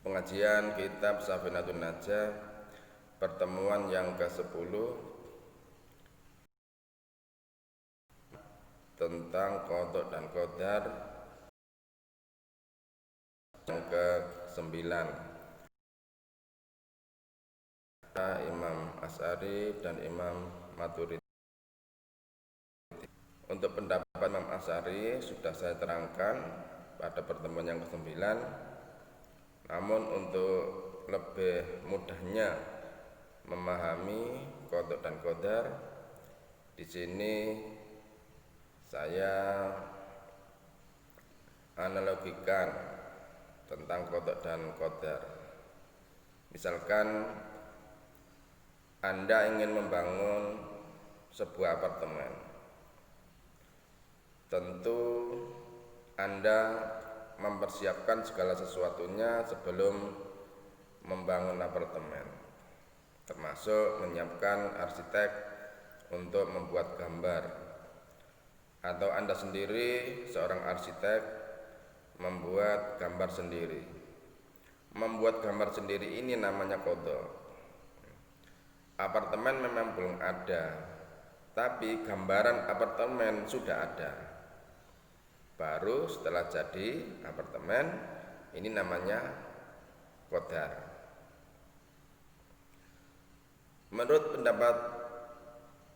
pengajian kitab Safinatun Najah, pertemuan yang ke-10 tentang qada dan qadar, yang ke-9 Imam Asy'ari dan Imam Maturidi. Untuk pendapat Imam Asy'ari sudah saya terangkan pada pertemuan yang ke-9. Namun untuk lebih mudahnya memahami qada dan qadar, di sini saya analogikan tentang qada dan qadar. Misalkan Anda ingin membangun sebuah apartemen. Tentu Anda mempersiapkan segala sesuatunya sebelum membangun apartemen, termasuk menyiapkan arsitek untuk membuat gambar, atau Anda sendiri seorang arsitek membuat gambar sendiri. Membuat gambar sendiri ini namanya qada. Apartemen memang belum ada, tapi gambaran apartemen sudah ada. Baru setelah jadi apartemen, ini namanya qadar. Menurut pendapat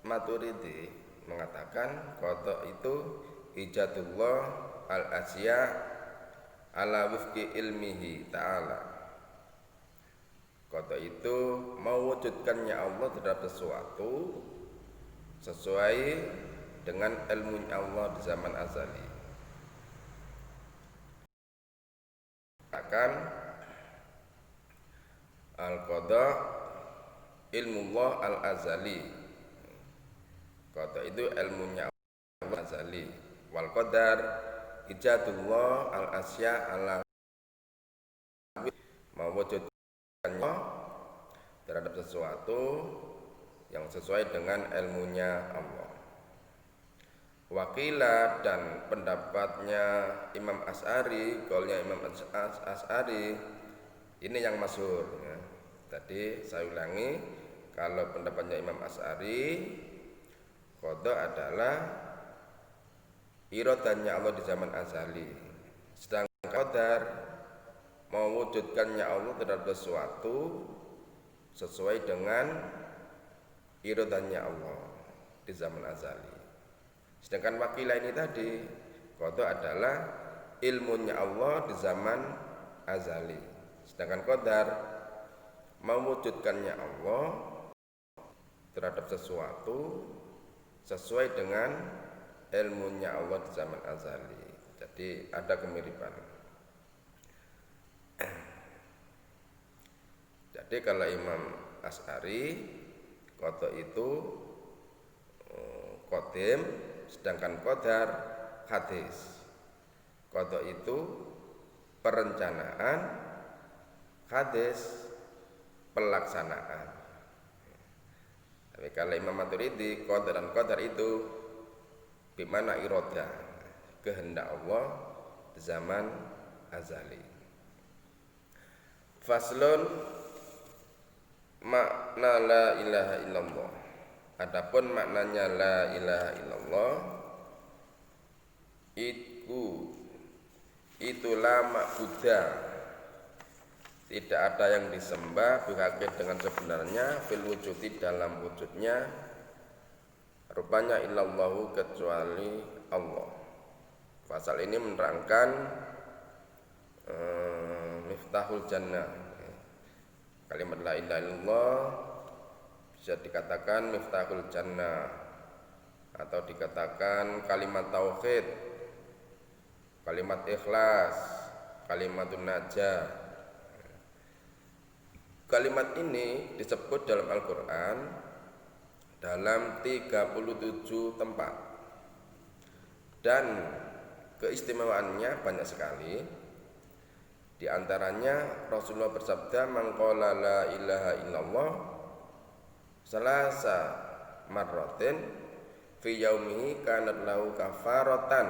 Maturidi mengatakan qada itu ijadullah al-asya ala wifqi ilmihi ta'ala. Qada itu mewujudkannya Allah terhadap sesuatu sesuai dengan ilmu Allah di zaman azali. Akan al-qada ilmullah al-azali. Qada itu ilmunya Allah azali. Wal qadar ijadullah al-asya ala mewujudkannya terhadap sesuatu yang sesuai dengan ilmunya Allah. Wakila, dan pendapatnya Imam Asy'ari, qaulnya Imam Asy'ari ini yang masyhur ya. Tadi saya ulangi, kalau pendapatnya Imam Asy'ari, qada adalah iradannya Allah di zaman azali. Sedangkan qadar mewujudkannya Allah terhadap sesuatu sesuai dengan iradannya Allah di zaman azali. Sedangkan wakilah ini tadi, qada adalah ilmunya Allah di zaman azali. Sedangkan qadar mewujudkannya Allah terhadap sesuatu sesuai dengan ilmunya Allah di zaman azali. Jadi ada kemiripan. Jadi kalau Imam Asy'ari, qada itu qadim, sedangkan qadar hadis. Qada itu perencanaan, hadis pelaksanaan. Tapi kalau Imam Maturidi, qada dan qadar itu bimana iradah, kehendak Allah di zaman azali. Faslun makna la ilaha illallah. Adapun maknanya la ilaha illallah, itulah ma'budah, tidak ada yang disembah bihaqin dengan sebenarnya, fil wujudi dalam wujudnya, rupanya illallahu kecuali Allah. Pasal ini menerangkan miftahul jannah. Kalimat la ilaha illallah bisa dikatakan miftahul jannah, atau dikatakan kalimat tauhid, kalimat ikhlas, kalimatun najah. Kalimat ini disebut dalam Al-Quran dalam 37 tempat, dan keistimewaannya banyak sekali. Di antaranya Rasulullah bersabda, man qala la ilaha illallah salasa marratin fi yaumihi kanat lahu kafaratan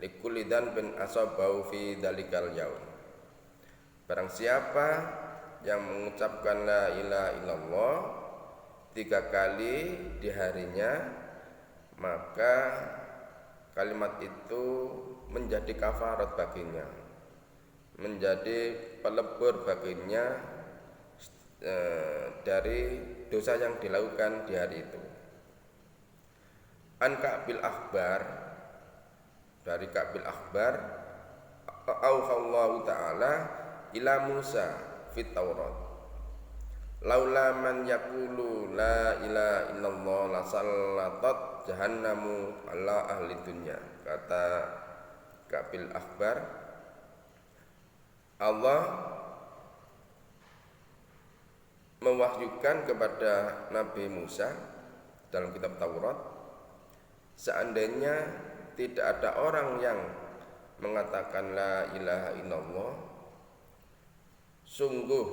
likulli dzanbin asabahu fi dzalikal yaum. Barang siapa yang mengucapkan la ilaha illallah 3 kali di harinya, maka kalimat itu menjadi kafarat baginya, menjadi pelebur baginya dari dosa yang dilakukan di hari itu. An Ka'bil Akhbar, dari Ka'bil Akhbar, auhallahu ta'ala ila Musa fit Taurat, laula man yaqulu la ilaha illallah la sallatat jahannamu ala ahli dunya. Kata Ka'bil Akhbar, Allah mewahyukan kepada Nabi Musa dalam kitab Taurat, seandainya tidak ada orang yang mengatakan la ilaha illallah, sungguh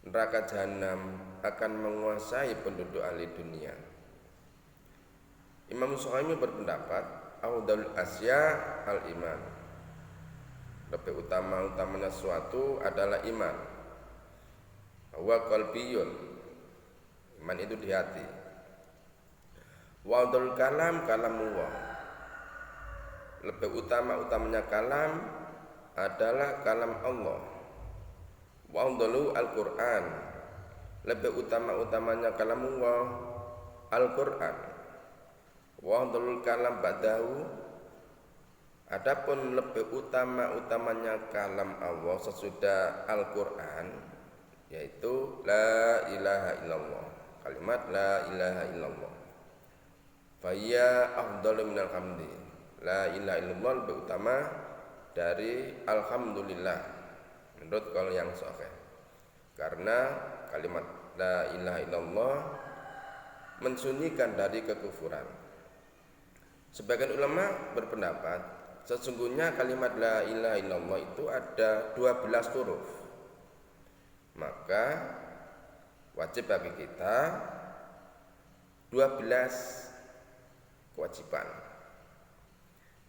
neraka jahanam akan menguasai penduduk ahli dunia. Imam Suhaimi berpendapat afdalul asya al iman, lebih utamanya sesuatu adalah iman. Wa qalbiyun, iman itu di hati. Wa afdalul kalam kalamullah, lebih utamanya kalam adalah kalam Allah. Wa afdalu al-Qur'an, lebih utamanya kalamullah Al-Qur'an. Wa afdalul kalam ba'dahu, adapun lebih utamanya kalam Allah sesudah Al-Qur'an, yaitu la ilaha illallah, kalimat la ilaha illallah. Faya afdalu minal hamdi, la ilaha illallah lebih utama dari alhamdulillah menurut qaul yang sahih, karena kalimat la ilaha illallah mensunyikan dari kekufuran. Sebagian ulama berpendapat sesungguhnya kalimat la ilaha illallah itu ada 12 huruf, maka wajib bagi kita 12 kewajiban,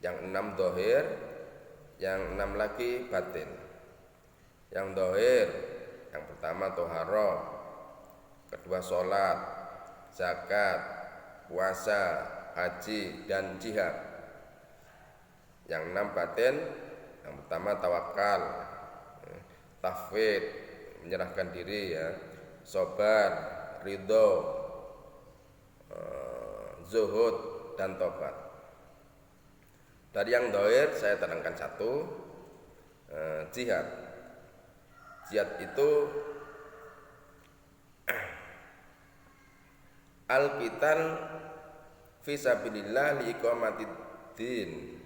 yang 6 dohir, yang 6 lagi batin. Yang dohir, yang pertama toharoh, kedua sholat, zakat, puasa, haji, dan jihad. Yang 6 batin, yang pertama tawakal, tafwid, menyerahkan diri ya, sabar, ridho, zuhud, dan tobat. Dari yang dohir saya terangkan satu, jihad. Jihad itu al-qital fi sabilillah liiqamatid din.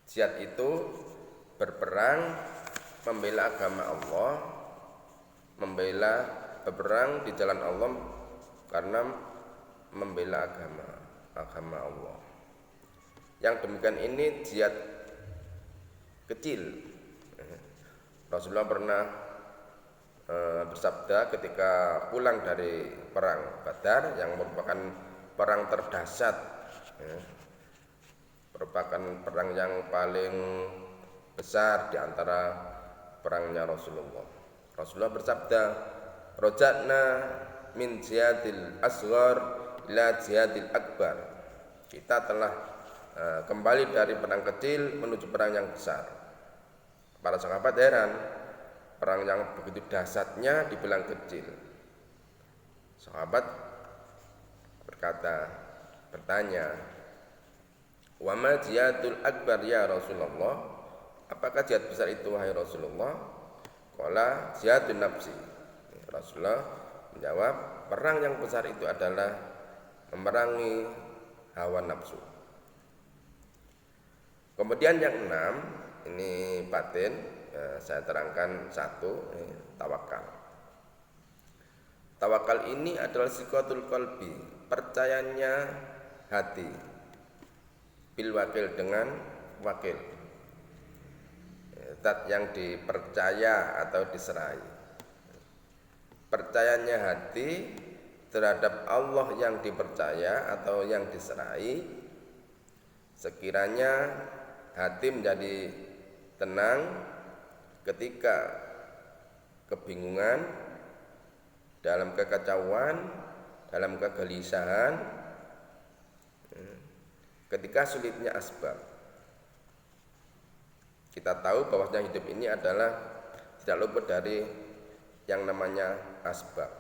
Jihad itu berperang membela agama Allah, berperang di jalan Allah karena membela agama Allah. Yang demikian ini jihad kecil. Rasulullah pernah bersabda ketika pulang dari perang Badar yang merupakan perang terdahsyat, merupakan perang yang paling besar di antara perangnya Rasulullah. Rasulullah bersabda, "Rojatna min jihadil asghar ila jihadil akbar." Kita telah kembali dari perang kecil menuju perang yang besar. Para sahabat heran, perang yang begitu dahsyatnya dibilang kecil. Sahabat bertanya, "Wa ma jihadul akbar ya Rasulullah?" Apakah jihad besar itu wahai Rasulullah? Qala jihadun nafsi. Rasulullah menjawab, perang yang besar itu adalah memerangi hawa nafsu. Kemudian yang 6, ini batin, saya terangkan satu, tawakal. Tawakal ini adalah siqatul qalbi, percayanya hati, bil wakil, dengan wakil, zat yang dipercaya atau diserai. Percayanya hati terhadap Allah yang dipercaya atau yang diserai, sekiranya hati menjadi tenang ketika kebingungan, dalam kekacauan, dalam kegelisahan, ketika sulitnya asbab. Kita tahu bahwasanya hidup ini adalah tidak luput dari yang namanya asbab.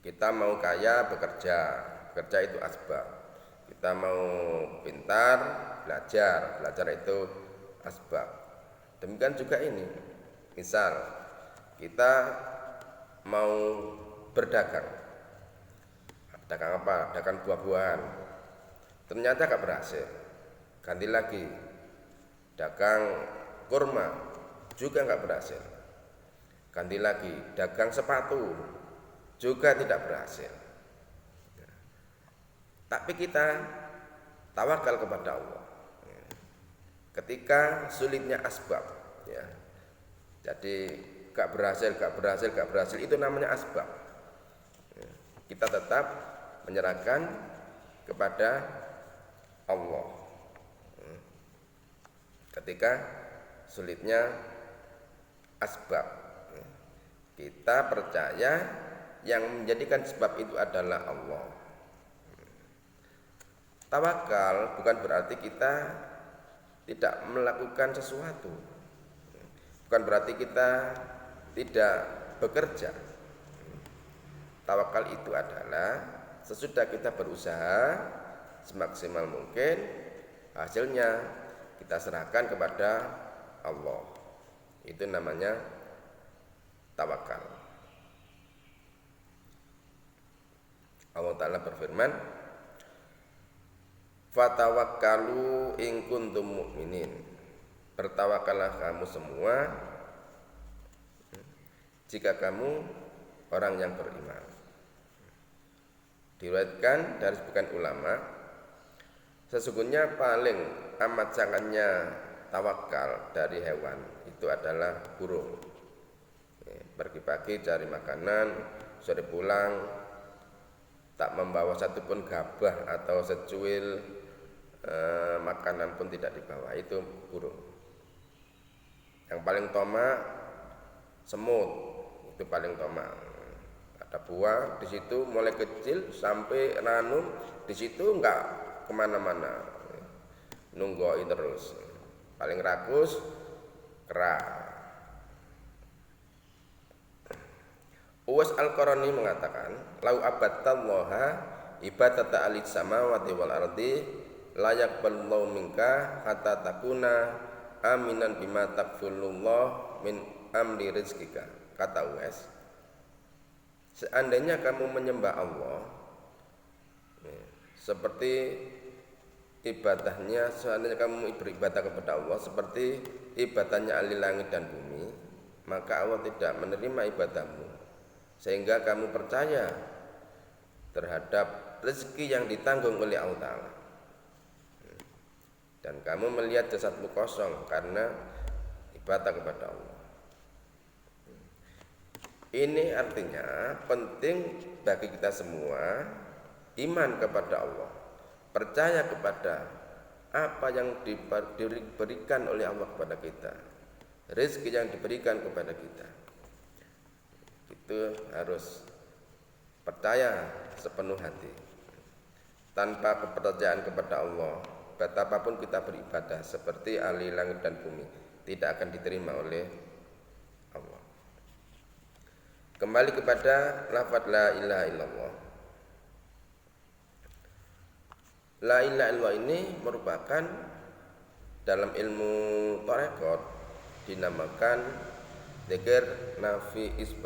Kita mau kaya, bekerja itu asbab. Kita mau pintar, belajar itu asbab. Demikian juga ini. Misal kita mau berdagang. Dagang apa? Dagang buah-buahan. Ternyata gak berhasil. Ganti lagi. Dagang kurma juga gak berhasil. Ganti lagi. Dagang sepatu juga tidak berhasil. Tapi kita tawakal kepada Allah. Ketika sulitnya asbab, ya. Jadi gak berhasil itu namanya asbab. Kita tetap menyerahkan kepada Allah. Ketika sulitnya asbab, kita percaya yang menjadikan sebab itu adalah Allah. Tawakal bukan berarti kita tidak melakukan sesuatu, bukan berarti kita tidak bekerja. Tawakal itu adalah sesudah kita berusaha semaksimal mungkin, hasilnya kita serahkan kepada Allah. Itu namanya tawakal. Allah Ta'ala berfirman, fatawakkalu in kuntum mu'minin. Bertawakallah kamu semua jika kamu orang yang beriman. Diriwayatkan dari sebagian ulama, sesungguhnya paling amat sangatnya tawakal dari hewan itu adalah burung. Pagi-pagi cari makanan, sore pulang tak membawa satupun gabah atau secuil makanan pun tidak dibawa, itu burung. Yang paling tomak semut, itu paling tomak. Ada buah di situ mulai kecil sampai ranum, di situ enggak kemana-mana, nunggoi terus. Paling rakus kera. Uwais Al-Qarani mengatakan, lau abattallaha ibadata alis samawati wal ardi layak ballahu minka hatta takuna aminan bima takfulullah min amri rizkika. Kata Uwais, seandainya kamu menyembah Allah seperti ibadahnya, seandainya kamu beribadah kepada Allah seperti ibadahnya ahli langit dan bumi, maka Allah tidak menerima ibadahmu, sehingga kamu percaya terhadap rezeki yang ditanggung oleh Allah Ta'ala, dan kamu melihat jasadmu kosong karena ibadah kepada Allah. Ini artinya penting bagi kita semua iman kepada Allah, percaya kepada apa yang diberikan oleh Allah kepada kita, rezeki yang diberikan kepada kita. Itu harus percaya sepenuh hati. Tanpa kepercayaan kepada Allah, betapapun kita beribadah seperti ahli langit dan bumi, tidak akan diterima oleh Allah. Kembali kepada lafaz la ilaha illallah. La ilaha illallah ini merupakan dalam ilmu tarekat dinamakan dzikir nafi isbat.